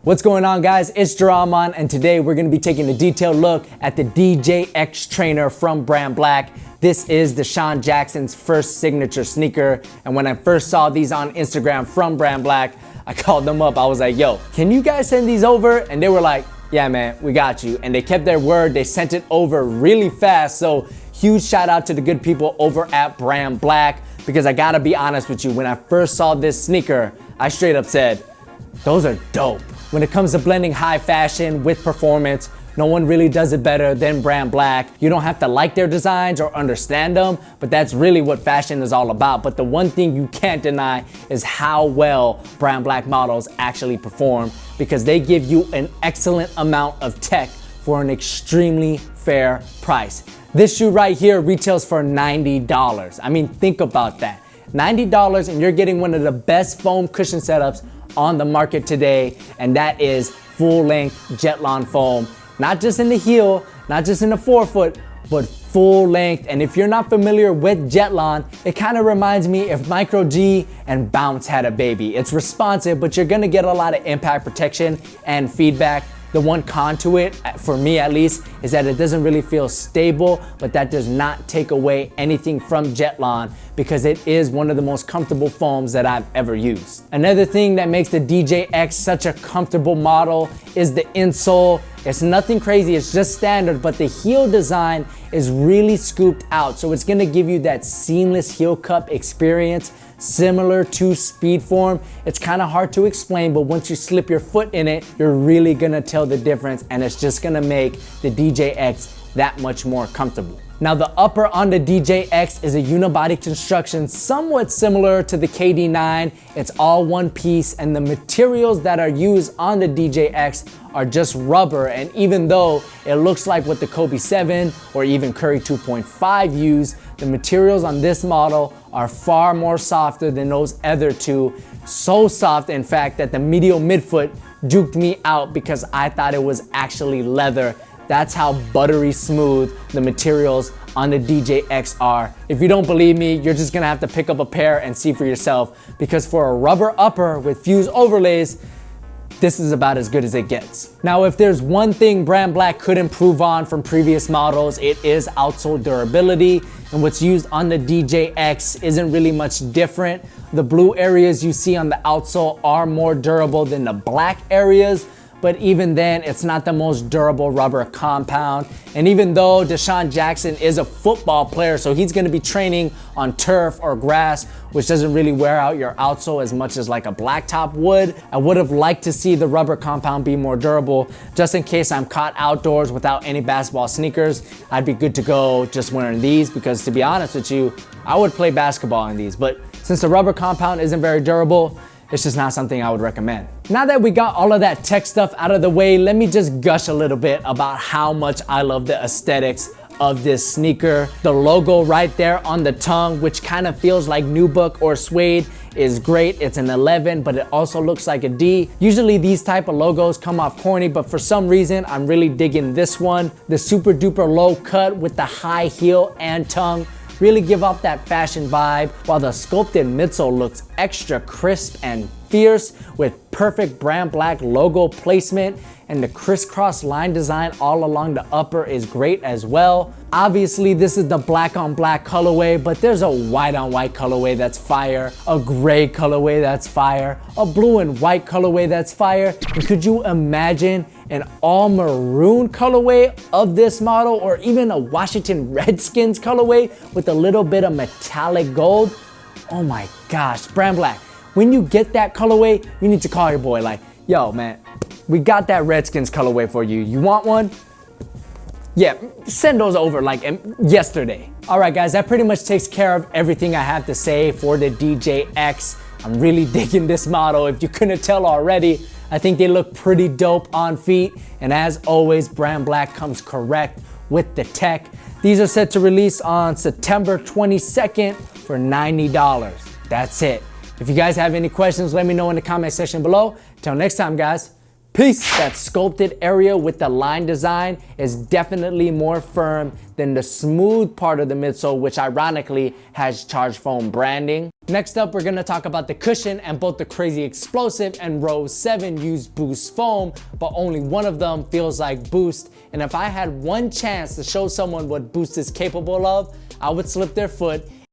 What's going on, guys? It's Jetlon, and today we're going to be taking a detailed look at the DJX Trainer from BrandBlack. This is DeSean Jackson's first signature sneaker, and when I first saw these on Instagram from BrandBlack, I called them up. I was like, yo, can you guys send these over? And they were like, yeah, man, we got you. And they kept their word. They sent it over really fast. So huge shout out to the good people over at BrandBlack, because I gotta be honest with you, when I first saw this sneaker, I straight up said, those are dope. When it comes to blending high fashion with performance, no one really does it better than BrandBlack. You don't have to like their designs or understand them, but that's really what fashion is all about. But the one thing you can't deny is how well BrandBlack models actually perform, because they give you an excellent amount of tech for an extremely fair price. This shoe right here retails for $90. I mean, think about that. $90 and you're getting one of the best foam cushion setups on the market today, and that is full-length Jetlon foam. Not just in the heel, not just in the forefoot, but full length. And if you're not familiar with Jetlon, it kind of reminds me if Micro G and Bounce had a baby. It's responsive, but you're gonna get a lot of impact protection and feedback. The one con to it, for me at least, is that it doesn't really feel stable, but that does not take away anything from Jetlon, because it is one of the most comfortable foams that I've ever used. Another thing that makes the DJX such a comfortable model is the insole. It's nothing crazy, it's just standard, but the heel design is really scooped out, so it's gonna give you that seamless heel cup experience similar to Speedform. It's kind of hard to explain, but once you slip your foot in it, you're really gonna tell the difference, and it's just gonna make the DJX that much more comfortable. Now, the upper on the DJX is a uni-body construction somewhat similar to the KD9. It's all one piece, and the materials that are used on the DJX are just rubber. And even though it looks like what the Kobe 7 or even Curry 2.5 use, the materials on this model are far more softer than those other two. So soft, in fact, that the medial midfoot juked me out because I thought it was actually leather. That's how buttery smooth the materials on the DJX are. If you don't believe me, you're just gonna have to pick up a pair and see for yourself, because for a rubber upper with fused overlays, this is about as good as it gets. Now, if there's one thing BrandBlack could improve on from previous models, it is outsole durability, and what's used on the DJX isn't really much different. The blue areas you see on the outsole are more durable than the black areas, but even then, it's not the most durable rubber compound. And even though DeSean Jackson is a football player, so he's gonna be training on turf or grass, which doesn't really wear out your outsole as much as like a blacktop would, I would have liked to see the rubber compound be more durable. Just in case I'm caught outdoors without any basketball sneakers, I'd be good to go just wearing these, because to be honest with you, I would play basketball in these. But since the rubber compound isn't very durable, it's just not something I would recommend. Now that we got all of that tech stuff out of the way, let me just gush a little bit about how much I love the aesthetics of this sneaker. The logo right there on the tongue, which kind of feels like nubuck or suede, is great. It's an 11, but it also looks like a D. Usually these type of logos come off corny, but for some reason, I'm really digging this one. The super duper low cut with the high heel and tongue really give off that fashion vibe, while the sculpted midsole looks extra crisp and fierce with perfect BrandBlack logo placement, and the crisscross line design all along the upper is great as well. Obviously, this is the black on black colorway, but there's a white on white colorway that's fire, a gray colorway that's fire, a blue and white colorway that's fire. And could you imagine an all maroon colorway of this model, or even a Washington Redskins colorway with a little bit of metallic gold? Oh my gosh, BrandBlack, when you get that colorway, you need to call your boy like, yo man, we got that Redskins colorway for you. You want one? Yeah, send those over like yesterday. All right guys, that pretty much takes care of everything I have to say for the DJX. I'm really digging this model. If you couldn't tell already, I think they look pretty dope on feet. And as always, BrandBlack comes correct with the tech. These are set to release on September 22nd for $90. That's it. If you guys have any questions, let me know in the comment section below. Till next time, guys. Peace. That sculpted area with the line design is definitely more firm than the smooth part of the midsole, which ironically has charged foam branding. Next up, we're gonna talk about the cushion, and both the Crazy Explosive and Rose 7 use Boost foam, but only one of them feels like Boost. And if I had one chance to show someone what Boost is capable of, I would slip their foot